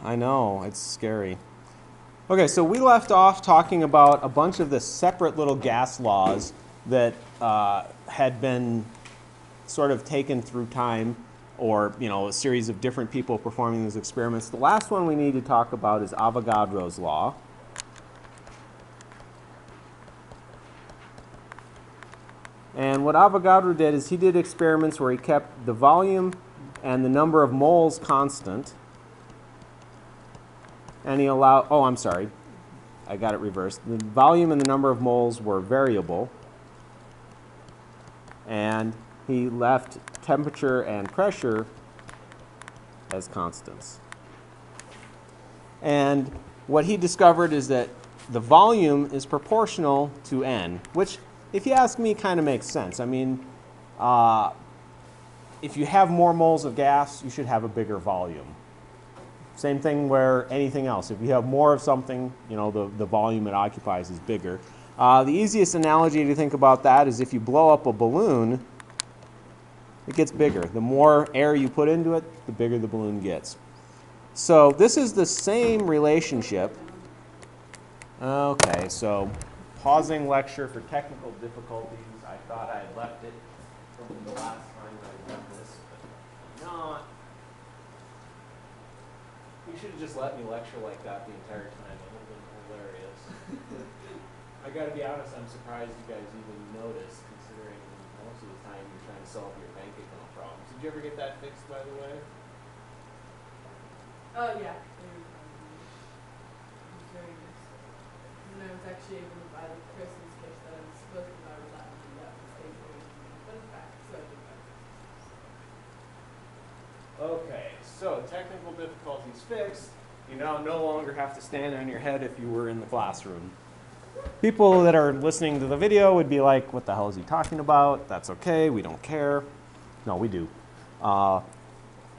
I know, it's scary. Okay, so we left off talking about a bunch of the separate little gas laws that had been sort of taken through time, or a series of different people performing these experiments. The last one we need to talk about is Avogadro's law. And what Avogadro did is he did experiments where he kept the volume and the number of moles constant. And he allowed, oh, I'm sorry, I got it reversed. The volume and the number of moles were variable. And he left temperature and pressure as constants. And what he discovered is that the volume is proportional to n, which, if you ask me, kind of makes sense. I mean, if you have more moles of gas, you should have a bigger volume. Same thing where anything else. If you have more of something, the volume it occupies is bigger. The easiest analogy to think about that is if you blow up a balloon, it gets bigger. The more air you put into it, the bigger the balloon gets. So this is the same relationship. Okay, so pausing lecture for technical difficulties. I thought I had left it from the last time I done this, but not. You should have just let me lecture like that the entire time. It would have been hilarious. I got to be honest, I'm surprised you guys even noticed, considering most of the time you're trying to solve your bank account problems. Did you ever get that fixed, by the way? Oh, yeah. It was very nice. And I was actually able to buy the Christmas gift that I was supposed to buy without doing that mistake. But it's back, so I did that. Okay, so technical difficulties fixed. You now no longer have to stand on your head if you were in the classroom. People that are listening to the video would be like, what the hell is he talking about? That's okay, we don't care. No, we do.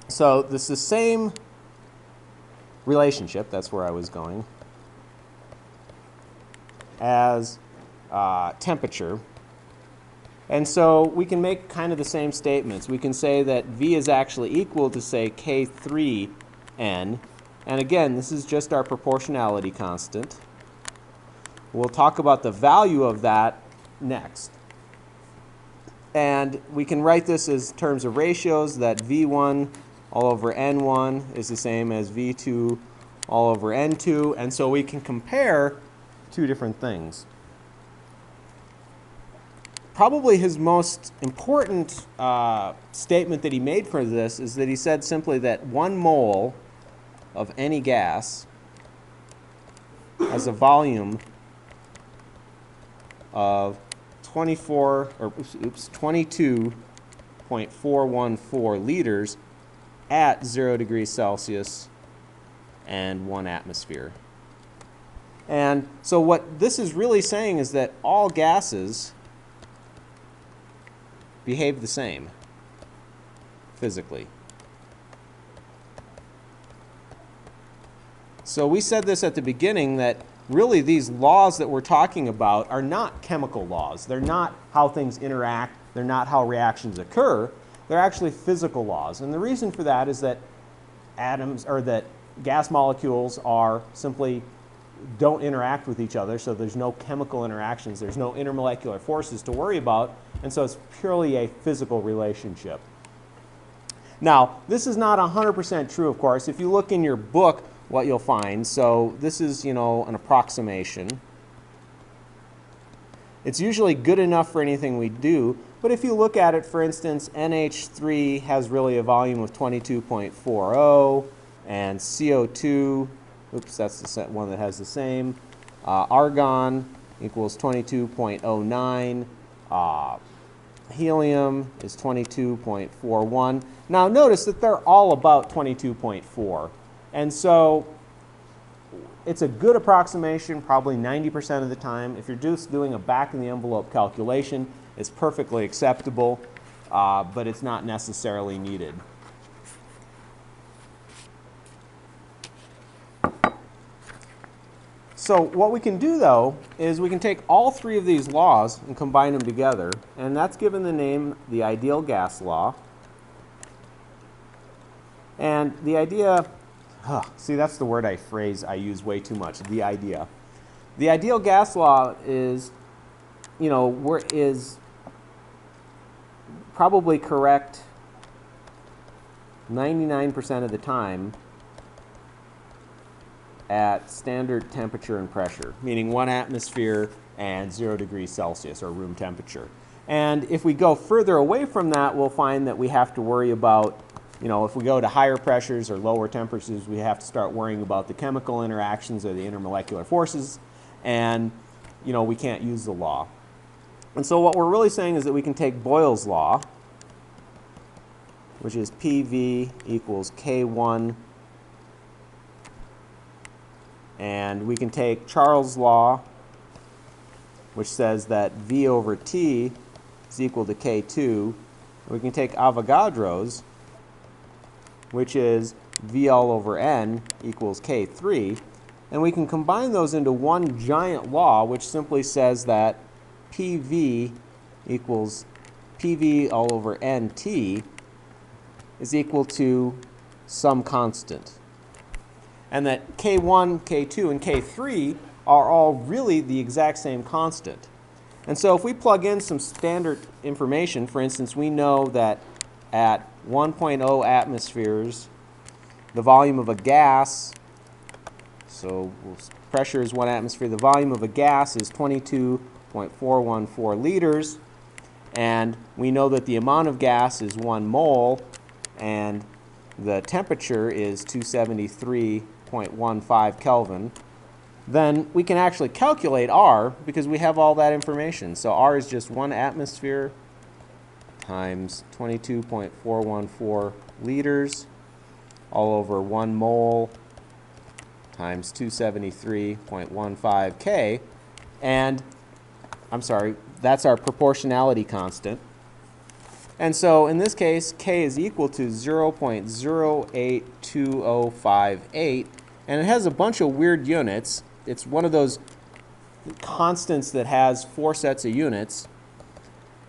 So this is the same relationship, that's where I was going, as temperature. And so we can make kind of the same statements. We can say that V is actually equal to, say, K3N. And again, this is just our proportionality constant. We'll talk about the value of that next. And we can write this as terms of ratios, that V1 all over N1 is the same as V2 all over N2. And so we can compare two different things. Probably his most important statement that he made for this is that he said simply that 1 mole of any gas has a volume of 22.414 liters at 0 degrees Celsius and 1 atmosphere. And so what this is really saying is that all gases behave the same physically. So we said this at the beginning, that really these laws that we're talking about are not chemical laws. They're not how things interact. They're not how reactions occur. They're actually physical laws. And the reason for that is that atoms, or that gas molecules are simply don't interact with each other, so there's no chemical interactions, there's no intermolecular forces to worry about, and so it's purely a physical relationship. Now, this is not 100% true, of course. If you look in your book, what you'll find, so this is, an approximation. It's usually good enough for anything we do, but if you look at it, for instance, NH3 has really a volume of 22.40, and CO2, oops, that's the one that has the same. Argon equals 22.09. Helium is 22.41. Now notice that they're all about 22.4. And so it's a good approximation probably 90% of the time. If you're just doing a back-of-the-envelope calculation, it's perfectly acceptable, but it's not necessarily needed. So what we can do, though, is we can take all three of these laws and combine them together, and that's given the name the ideal gas law. And the idea See, that's the word phrase I use way too much, the idea. The ideal gas law is, is probably correct 99% of the time at standard temperature and pressure, meaning 1 atmosphere and 0 degrees Celsius, or room temperature. And if we go further away from that, we'll find that we have to worry about, if we go to higher pressures or lower temperatures, we have to start worrying about the chemical interactions or the intermolecular forces, and we can't use the law. And so what we're really saying is that we can take Boyle's law, which is PV equals K1, and we can take Charles' law, which says that V over T is equal to K2. We can take Avogadro's, which is V all over N equals K3, and we can combine those into one giant law, which simply says that PV equals PV all over NT is equal to some constant. And that K1, K2, and K3 are all really the exact same constant. And so if we plug in some standard information, for instance, we know that at 1.0 atmospheres, the volume of a gas, so pressure is 1 atmosphere, the volume of a gas is 22.414 liters, and we know that the amount of gas is 1 mole, and the temperature is 273.15 Kelvin, then we can actually calculate R because we have all that information. So R is just 1 atmosphere times 22.414 liters all over 1 mole times 273.15 K. And, I'm sorry, that's our proportionality constant. And so in this case, K is equal to 0.082058, and it has a bunch of weird units. It's one of those constants that has 4 sets of units.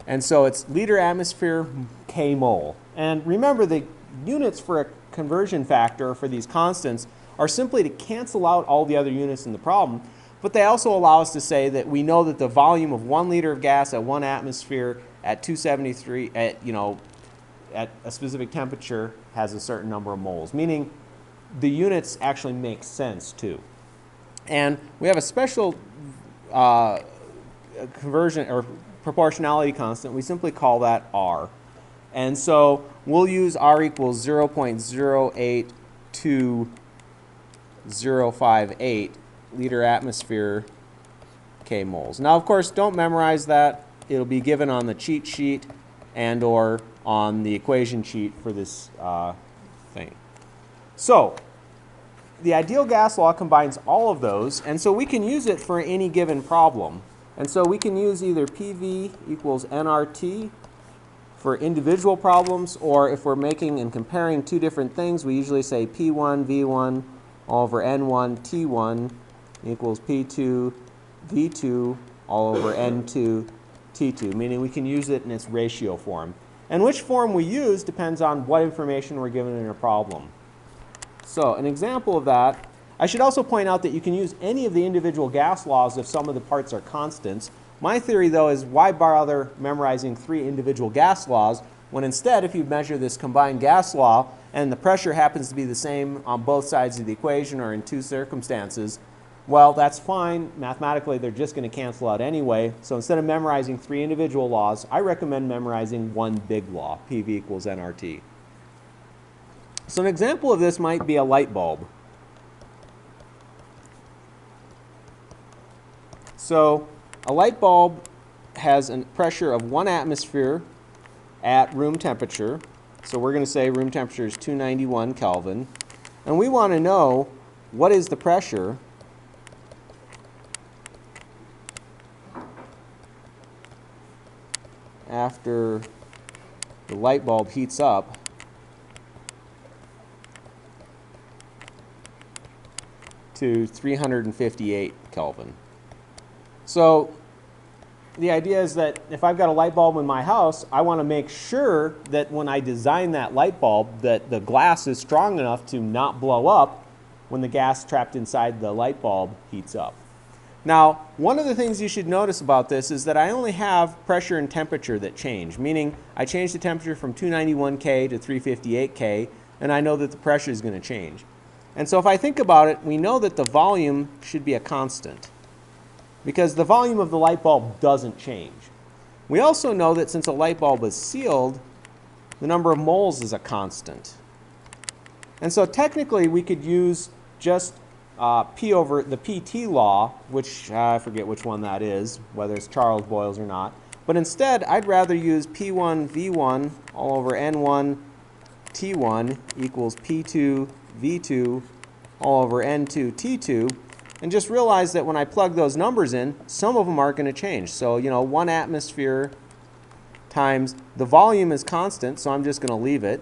And so it's liter atmosphere K mole. And remember, the units for a conversion factor for these constants are simply to cancel out all the other units in the problem, but they also allow us to say that we know that the volume of 1 liter of gas at 1 atmosphere at 273 at a specific temperature has a certain number of moles, meaning the units actually make sense too. And we have a special conversion or proportionality constant. We simply call that R. And so we'll use R equals 0.082058 liter atmosphere K moles. Now, of course, don't memorize that. It'll be given on the cheat sheet and or on the equation sheet for this thing. So the ideal gas law combines all of those, and so we can use it for any given problem. And so we can use either PV equals nRT for individual problems, or if we're making and comparing two different things, we usually say P1 V1 all over N1 T1 equals P2 V2 all over N2 T2, meaning we can use it in its ratio form. And which form we use depends on what information we're given in a problem. So an example of that, I should also point out that you can use any of the individual gas laws if some of the parts are constants. My theory, though, is why bother memorizing 3 individual gas laws when instead, if you measure this combined gas law and the pressure happens to be the same on both sides of the equation or in 2 circumstances, well, that's fine. Mathematically, they're just going to cancel out anyway. So instead of memorizing 3 individual laws, I recommend memorizing one big law, PV equals nRT. So an example of this might be a light bulb. So a light bulb has a pressure of 1 atmosphere at room temperature. So we're going to say room temperature is 291 Kelvin. And we want to know what is the pressure after the light bulb heats up to 358 Kelvin. So the idea is that if I've got a light bulb in my house, I want to make sure that when I design that light bulb that the glass is strong enough to not blow up when the gas trapped inside the light bulb heats up. Now, one of the things you should notice about this is that I only have pressure and temperature that change, meaning I change the temperature from 291 K to 358 K, and I know that the pressure is going to change. And so if I think about it, we know that the volume should be a constant, because the volume of the light bulb doesn't change. We also know that since a light bulb is sealed, the number of moles is a constant. And so technically we could use just P over the PT law, which I forget which one that is, whether it's Charles Boyle's or not. But instead, I'd rather use P1 V1 all over N1 T1 equals P2 V2 all over N2 T2, and just realize that when I plug those numbers in, some of them aren't going to change. So, 1 atmosphere times the volume is constant, so I'm just going to leave it.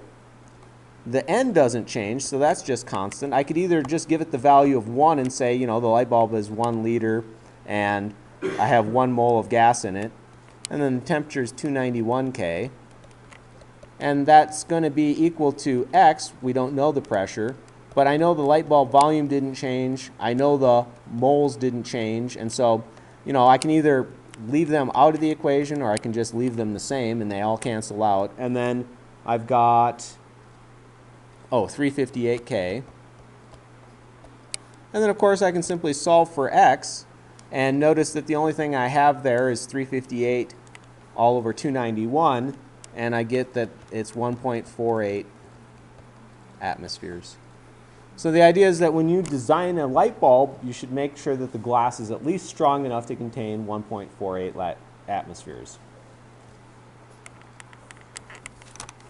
The N doesn't change, so that's just constant. I could either just give it the value of 1 and say, the light bulb is 1 liter and I have 1 mole of gas in it. And then the temperature is 291 K. And that's going to be equal to X. We don't know the pressure, but I know the light bulb volume didn't change. I know the moles didn't change. And so, I can either leave them out of the equation or I can just leave them the same and they all cancel out. And then I've got 358K. And then of course I can simply solve for X and notice that the only thing I have there is 358 all over 291, and I get that it's 1.48 atmospheres. So the idea is that when you design a light bulb, you should make sure that the glass is at least strong enough to contain 1.48 atmospheres.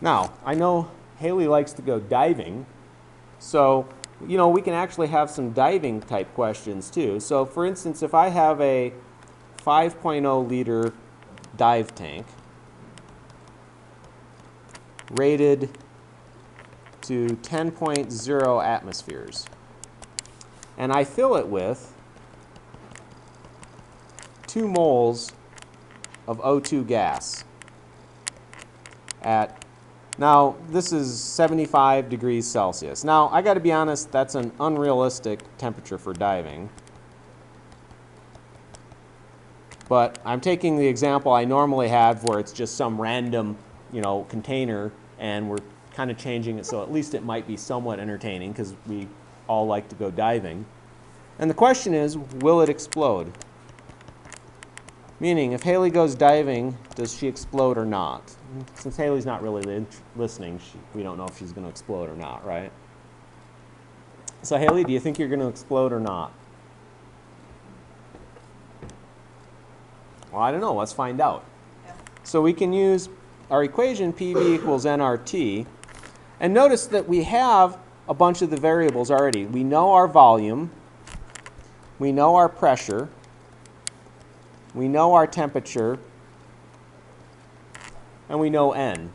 Now, I know Haley likes to go diving, so we can actually have some diving type questions too. So for instance, if I have a 5.0 liter dive tank rated to 10.0 atmospheres, and I fill it with 2 moles of O2 gas at, now this is 75 degrees Celsius. Now I got to be honest, that's an unrealistic temperature for diving. But I'm taking the example I normally have where it's just some random, container, and we're kind of changing it so at least it might be somewhat entertaining because we all like to go diving. And the question is, will it explode? Meaning, if Haley goes diving, does she explode or not? Since Haley's not really listening, we don't know if she's going to explode or not, right? So Haley, do you think you're going to explode or not? Well, I don't know. Let's find out. Yeah. So we can use our equation PV equals nRT. And notice that we have a bunch of the variables already. We know our volume. We know our pressure. We know our temperature. And we know N.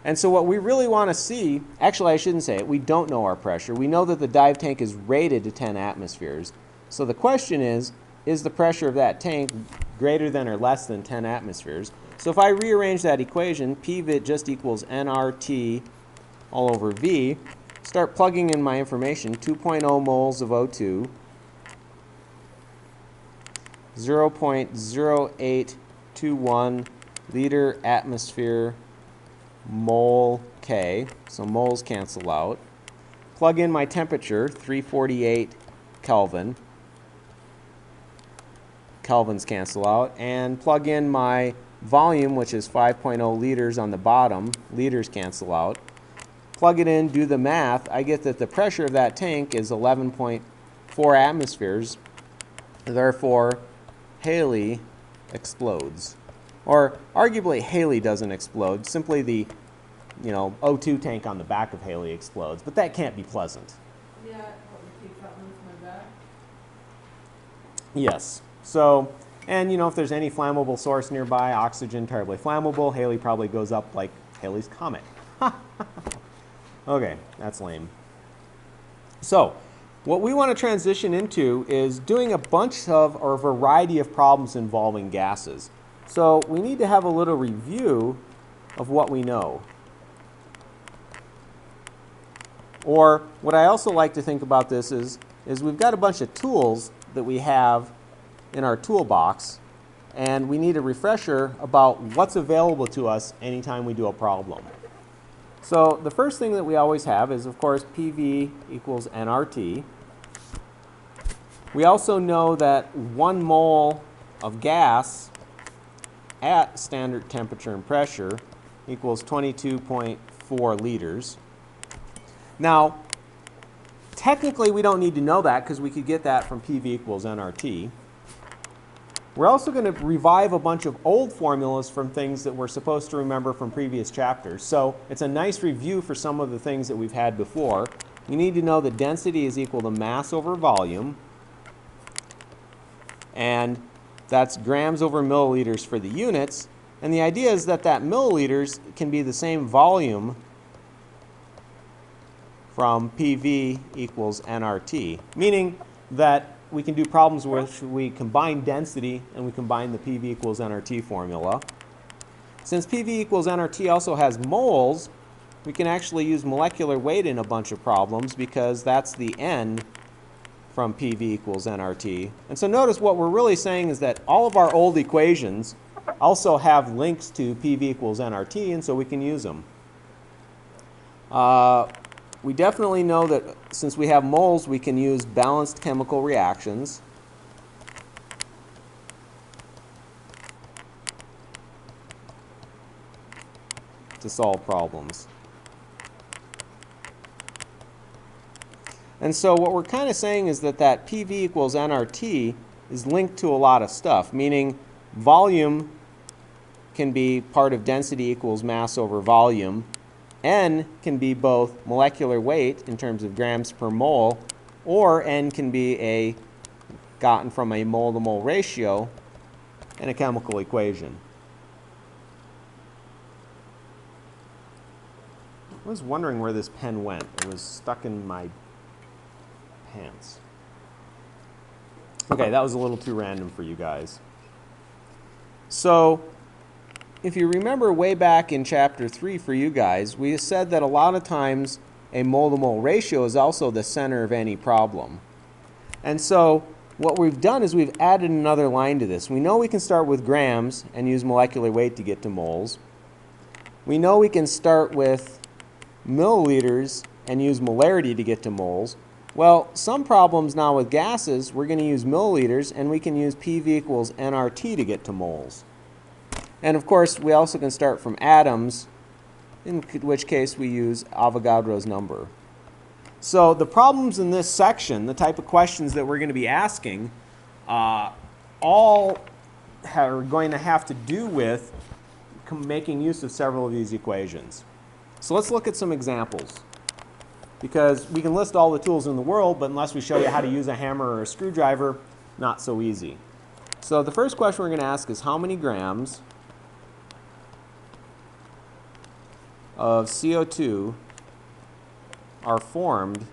And so what we really want to see, actually I shouldn't say it, we don't know our pressure. We know that the dive tank is rated to 10 atmospheres. So the question is the pressure of that tank greater than or less than 10 atmospheres? So if I rearrange that equation, PV just equals nRT all over V, start plugging in my information, 2.0 moles of O2, 0.0821 liter atmosphere mole K, so moles cancel out. Plug in my temperature, 348 Kelvin. Kelvins cancel out. And plug in my volume, which is 5.0 liters on the bottom. Liters cancel out. Plug it in, do the math. I get that the pressure of that tank is 11.4 atmospheres. Therefore, Haley explodes. Or arguably Haley doesn't explode, simply the O2 tank on the back of Haley explodes, but that can't be pleasant. Yeah, probably keep that one to my back. Yes. So, and if there's any flammable source nearby, oxygen, terribly flammable, Haley probably goes up like Haley's Comet. Okay, that's lame. So, what we want to transition into is doing a bunch of, or a variety of problems involving gases. So we need to have a little review of what we know. Or what I also like to think about this is we've got a bunch of tools that we have in our toolbox, and we need a refresher about what's available to us anytime we do a problem. So the first thing that we always have is, of course, PV equals nRT. We also know that 1 mole of gas at standard temperature and pressure equals 22.4 liters. Now, technically we don't need to know that because we could get that from PV equals nRT. We're also going to revive a bunch of old formulas from things that we're supposed to remember from previous chapters. So it's a nice review for some of the things that we've had before. You need to know that density is equal to mass over volume, and that's grams over milliliters for the units. And the idea is that milliliters can be the same volume from PV equals nRT, meaning that we can do problems where we combine density and we combine the PV equals nRT formula. Since PV equals nRT also has moles, we can actually use molecular weight in a bunch of problems because that's the N from PV equals nRT. And so notice what we're really saying is that all of our old equations also have links to PV equals nRT, and so we can use them. We definitely know that since we have moles, we can use balanced chemical reactions. To solve problems. And so what we're kind of saying is that PV equals nRT is linked to a lot of stuff, meaning volume can be part of density equals mass over volume. N can be both molecular weight in terms of grams per mole, or N can be gotten from a mole-to-mole ratio in a chemical equation. I was wondering where this pen went. It was stuck in my pants. Okay, that was a little too random for you guys. So, if you remember way back in chapter 3 for you guys, we said that a lot of times a mole-to-mole ratio is also the center of any problem. And so what we've done is we've added another line to this. We know we can start with grams and use molecular weight to get to moles. We know we can start with milliliters and use molarity to get to moles. Well, some problems now with gases, we're going to use milliliters, and we can use PV equals nRT to get to moles. And of course, we also can start from atoms, in which case we use Avogadro's number. So the problems in this section, the type of questions that we're going to be asking, all are going to have to do with making use of several of these equations. So let's look at some examples. Because we can list all the tools in the world, but unless we show you how to use a hammer or a screwdriver, not so easy. So the first question we're going to ask is how many grams of CO2 are formed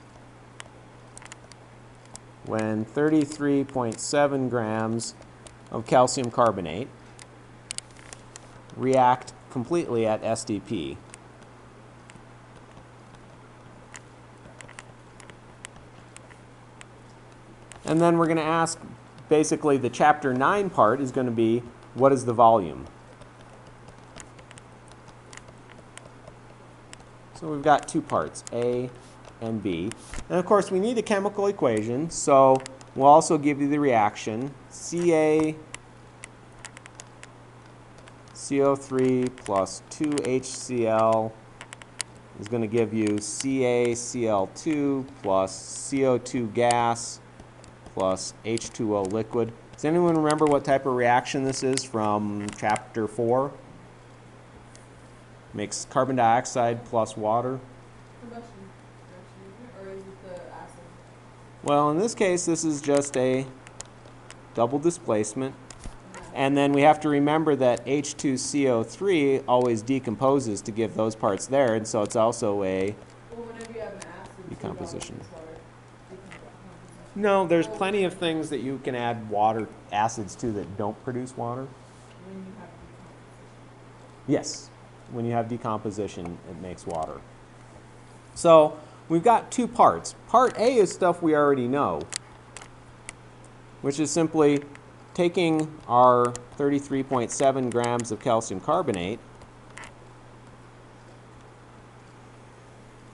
when 33.7 grams of calcium carbonate react completely at SDP. And then we're going to ask, basically the chapter 9 part is going to be, what is the volume? So we've got two parts, A and B. And of course we need a chemical equation, so we'll also give you the reaction. Ca CO3 plus 2HCl is going to give you CaCl2 plus CO2 gas plus H2O liquid. Does anyone remember what type of reaction this is from chapter 4? Makes carbon dioxide plus water. Combustion reaction, or is it the acid? Well, in this case, this is just a double displacement. And then we have to remember that H2CO3 always decomposes to give those parts there, and so it's also a Well, whenever you have an acid, decomposition. it's water. No, there's plenty of things that you can add water acids to that don't produce water. When you have decomposition. Yes, when you have decomposition, it makes water. So we've got two parts. Part A is stuff we already know, which is simply taking our 33.7 grams of calcium carbonate.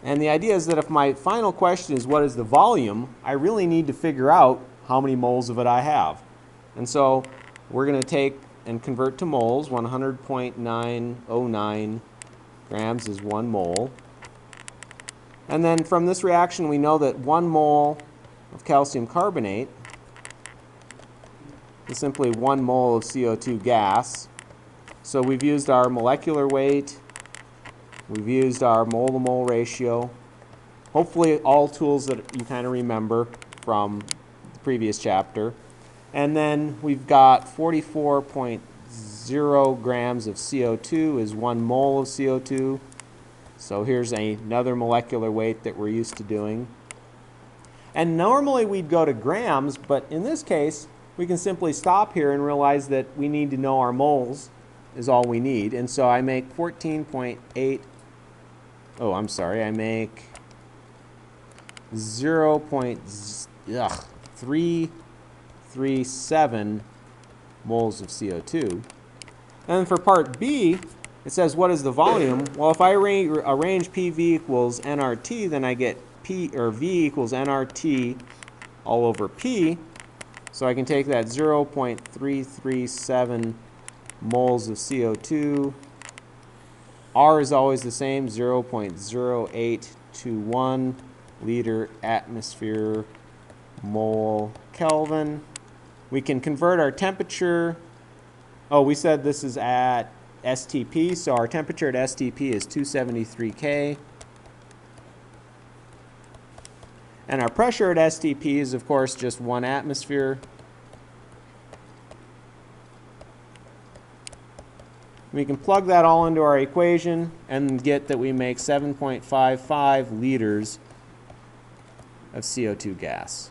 And the idea is that if my final question is what is the volume, I really need to figure out how many moles of it I have. And so we're going to take and convert to moles. 100.909 grams is 1 mole. And then from this reaction we know that 1 mole of calcium carbonate is simply 1 mole of CO2 gas. So we've used our molecular weight, we've used our mole-to-mole ratio. Hopefully all tools that you kind of remember from the previous chapter. And then we've got 44.0 grams of CO2 is 1 mole of CO2. So here's another molecular weight that we're used to doing. And normally we'd go to grams, but in this case we can simply stop here and realize that we need to know our moles is all we need. And so I make 14.8, oh I'm sorry, I make 0.337 moles of CO2. And for part B, it says what is the volume? Well, if I arrange PV equals nRT, then I get V equals nRT all over P. So I can take that 0.337 moles of CO2. R is always the same, 0.0821 liter atmosphere mole Kelvin. We can convert our temperature. Oh, we said this is at STP, so our temperature at STP is 273 K. And our pressure at STP is, of course, just 1 atmosphere. We can plug that all into our equation and get that we make 7.55 liters of CO2 gas.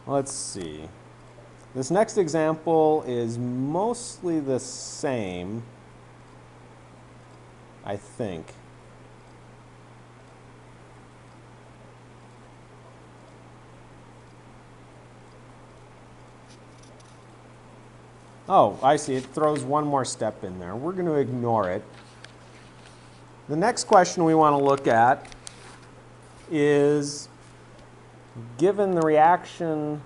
Let's see. This next example is mostly the same, I think. Oh, I see. It throws one more step in there. We're going to ignore it. The next question we want to look at is, given the reaction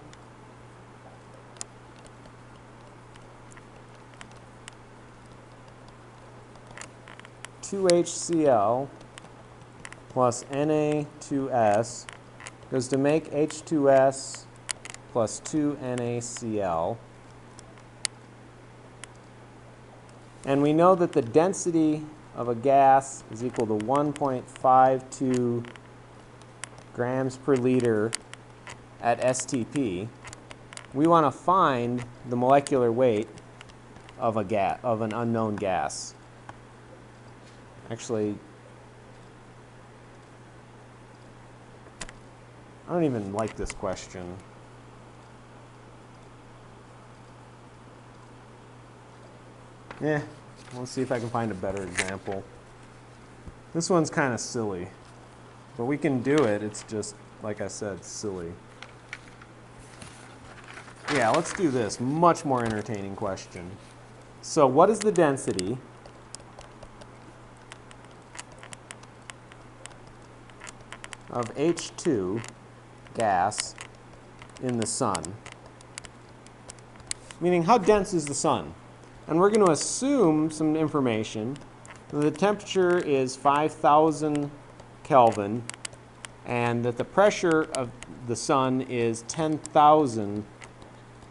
HCl plus Na2S goes to make H2S plus 2NaCl. And we know that the density of a gas is equal to 1.52 grams per liter at STP. We want to find the molecular weight of an unknown gas. Actually, I don't even like this question. Let's see if I can find a better example. This one's kind of silly, but we can do it. It's just, like I said, silly. Yeah, let's do this. Much more entertaining question. So what is the density of H2 gas in the sun? Meaning, how dense is the sun? And we're going to assume some information. The temperature is 5,000 Kelvin and that the pressure of the sun is 10,000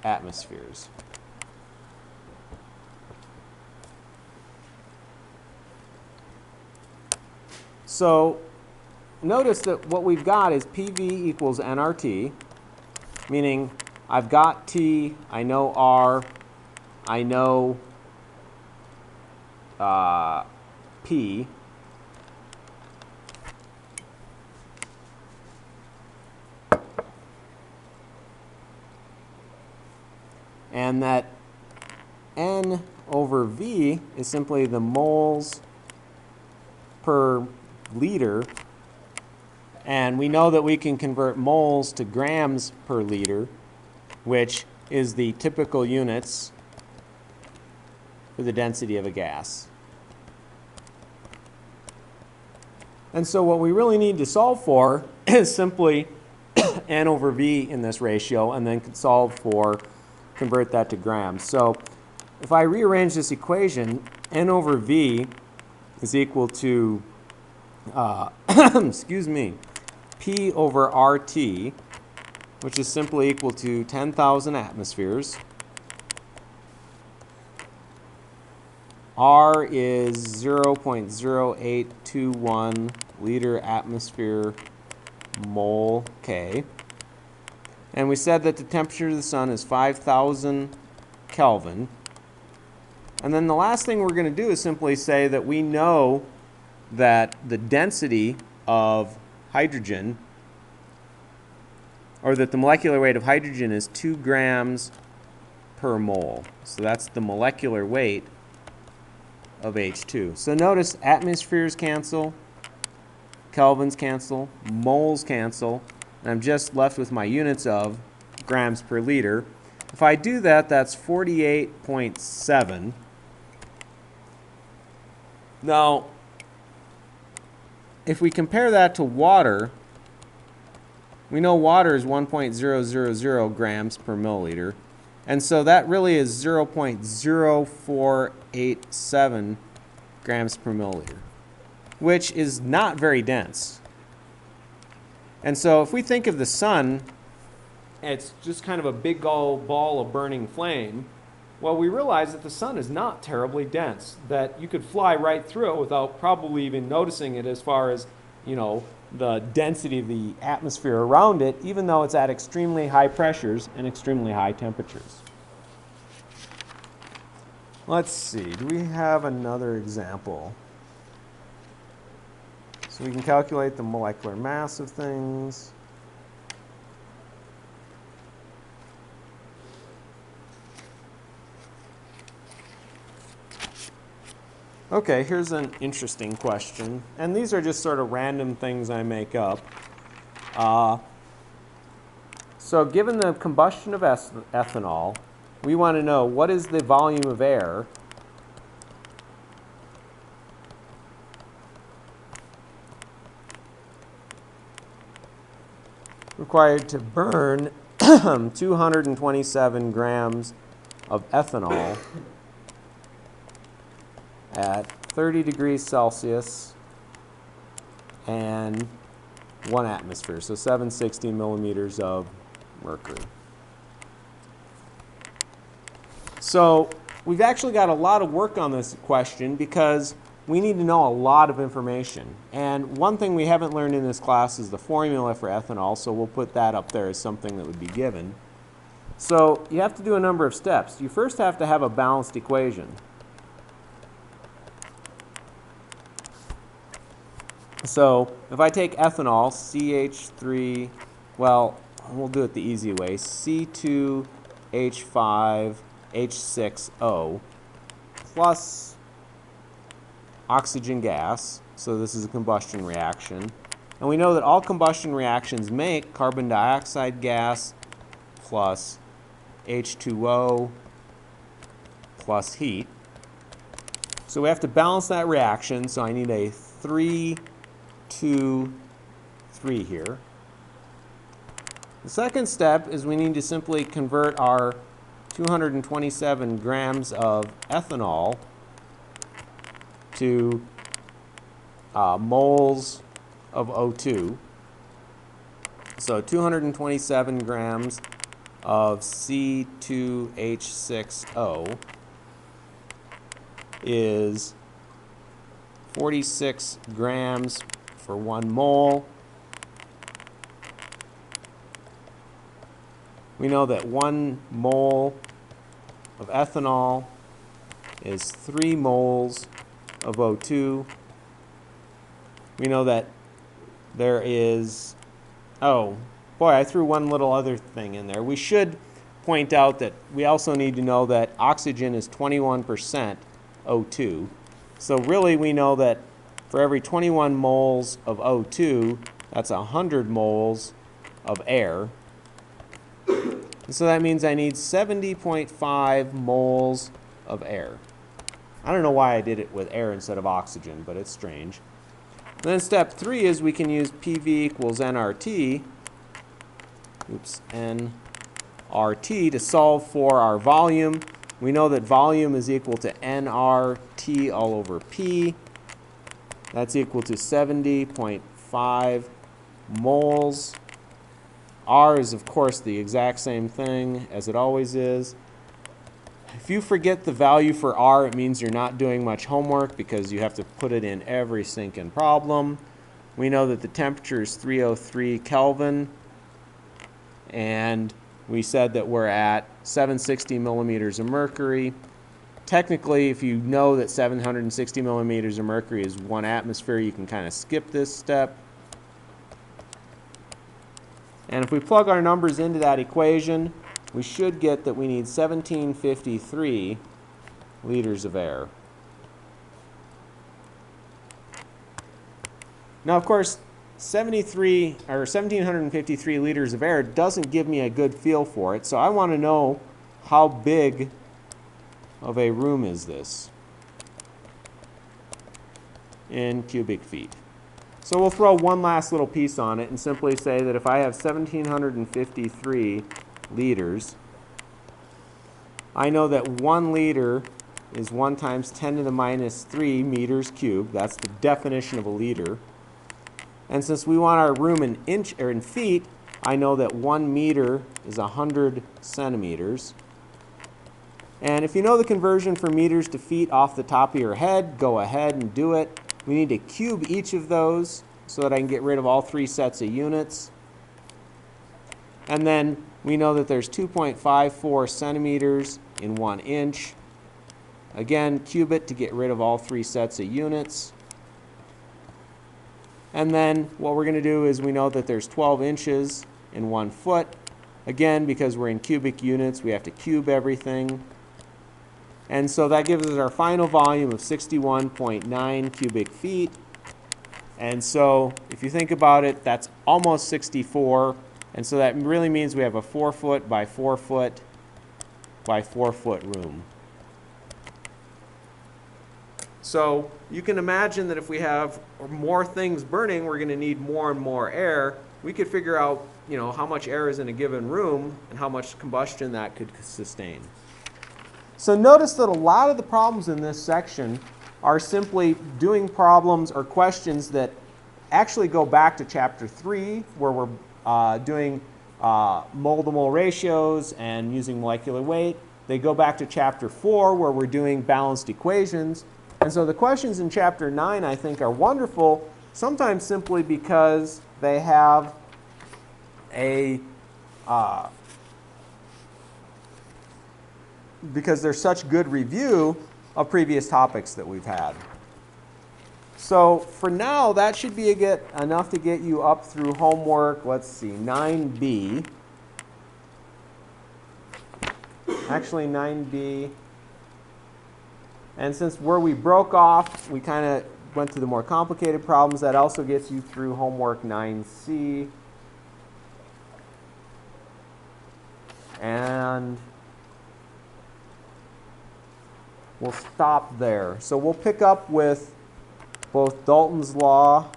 atmospheres. So notice that what we've got is PV equals nRT, meaning I've got T, I know R, I know P. And and that N over V is simply the moles per liter. And we know that we can convert moles to grams per liter, which is the typical units for the density of a gas. And so what we really need to solve for is simply N over V in this ratio, and then convert that to grams. So if I rearrange this equation, N over V is equal to, excuse me, P over RT, which is simply equal to 10,000 atmospheres. R is 0.0821 liter atmosphere mole K. And we said that the temperature of the sun is 5,000 Kelvin. And then the last thing we're going to do is simply say that we know that the density of hydrogen, or that the molecular weight of hydrogen is 2 grams per mole. So that's the molecular weight of H2. So notice atmospheres cancel, kelvins cancel, moles cancel, and I'm just left with my units of grams per liter. If I do that, that's 48.7. Now, if we compare that to water, we know water is 1.000 grams per milliliter. And so that really is 0.0487 grams per milliliter, which is not very dense. And so if we think of the sun, it's just kind of a big old ball of burning flame. Well, we realize that the sun is not terribly dense, that you could fly right through it without probably even noticing it as far as, you know, the density of the atmosphere around it, even though it's at extremely high pressures and extremely high temperatures. Let's see, do we have another example? So we can calculate the molecular mass of things. Okay, here's an interesting question. And these are just sort of random things I make up. So given the combustion of ethanol, we want to know what is the volume of air required to burn 227 grams of ethanol at 30 degrees Celsius and 1 atmosphere, so 760 millimeters of mercury. So we've actually got a lot of work on this question because we need to know a lot of information. And one thing we haven't learned in this class is the formula for ethanol, so we'll put that up there as something that would be given. So you have to do a number of steps. You first have to have a balanced equation. So if I take ethanol, CH3, well, we'll do it the easy way, C2H5H6O plus oxygen gas, so this is a combustion reaction. And we know that all combustion reactions make carbon dioxide gas plus H2O plus heat. So we have to balance that reaction, so I need a 3, 2, 3 here. The second step is we need to simply convert our 227 grams of ethanol to moles of O2. So 227 grams of C2H6O is 46 grams for 1 mole. We know that 1 mole of ethanol is 3 moles of O2. We know that there is, oh boy, I threw one little other thing in there. We should point out that we also need to know that oxygen is 21% O2. So really we know that for every 21 moles of O2, that's 100 moles of air. And so that means I need 70.5 moles of air. I don't know why I did it with air instead of oxygen, but it's strange. And then step 3 is we can use PV equals nRT, nRT to solve for our volume. We know that volume is equal to nRT all over P. That's equal to 70.5 moles. R is, of course, the exact same thing as it always is. If you forget the value for R, it means you're not doing much homework because you have to put it in every stinking problem. We know that the temperature is 303 Kelvin, and we said that we're at 760 millimeters of mercury. Technically, if you know that 760 millimeters of mercury is 1 atmosphere, you can kind of skip this step. And if we plug our numbers into that equation, we should get that we need 1753 liters of air. Now, of course, 1753 liters of air doesn't give me a good feel for it, so I want to know how big of a room is this in cubic feet. So we'll throw one last little piece on it and simply say that if I have 1753 liters, I know that 1 liter is 1 times 10 to the minus 3 meters cubed. That's the definition of a liter. And since we want our room in in feet, I know that 1 meter is 100 centimeters. And if you know the conversion from meters to feet off the top of your head, go ahead and do it. We need to cube each of those so that I can get rid of all 3 sets of units. And then we know that there's 2.54 centimeters in 1 inch. Again, cube it to get rid of all 3 sets of units. And then what we're going to do is we know that there's 12 inches in 1 foot. Again, because we're in cubic units, we have to cube everything. And so that gives us our final volume of 61.9 cubic feet. And so if you think about it, that's almost 64. And so that really means we have a 4 foot by 4 foot by 4 foot room. So you can imagine that if we have more things burning, we're going to need more and more air. We could figure out, how much air is in a given room and how much combustion that could sustain. So notice that a lot of the problems in this section are simply doing problems or questions that actually go back to Chapter 3, where we're doing mole-to-mole ratios and using molecular weight. They go back to Chapter 4, where we're doing balanced equations. And so the questions in Chapter 9, I think, are wonderful, sometimes simply because they have because they're such good review of previous topics that we've had. So for now, that should be enough to get you up through homework, let's see, 9B. Actually, 9B. And since where we broke off, we kind of went to the more complicated problems. That also gets you through homework 9C. And we'll stop there. So we'll pick up with both Dalton's law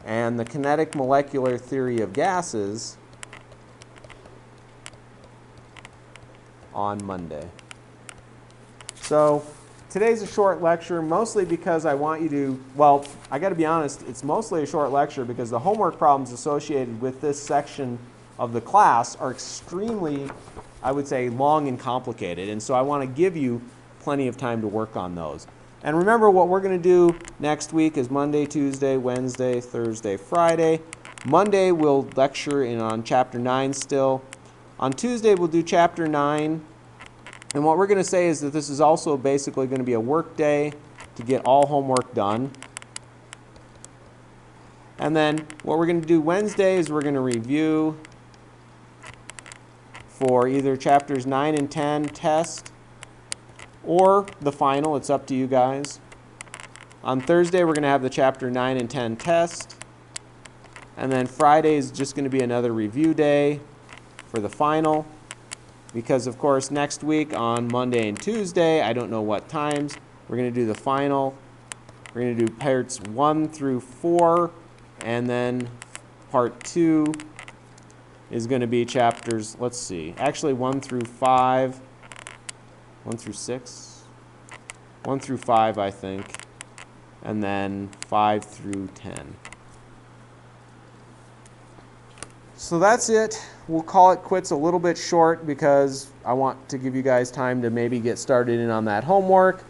and the kinetic molecular theory of gases on Monday. So today's a short lecture, mostly because I want you to, well, I got to be honest, it's mostly a short lecture because the homework problems associated with this section of the class are extremely, I would say, long and complicated. And so I want to give you plenty of time to work on those. And remember, what we're going to do next week is Monday, Tuesday, Wednesday, Thursday, Friday. Monday we'll lecture on Chapter 9 still. On Tuesday we'll do Chapter 9. And what we're going to say is that this is also basically going to be a work day to get all homework done. And then what we're going to do Wednesday is we're going to review for either chapters 9 and 10 test or the final. It's up to you guys. On Thursday, we're going to have the chapter 9 and 10 test. And then Friday is just going to be another review day for the final. Because, of course, next week on Monday and Tuesday, I don't know what times, we're going to do the final. We're going to do parts 1 through 4, and then part 2 is going to be chapters, let's see, actually 1 through 5, 1 through 6, 1 through 5, I think, and then 5 through 10. So that's it. We'll call it quits a little bit short because I want to give you guys time to maybe get started in on that homework.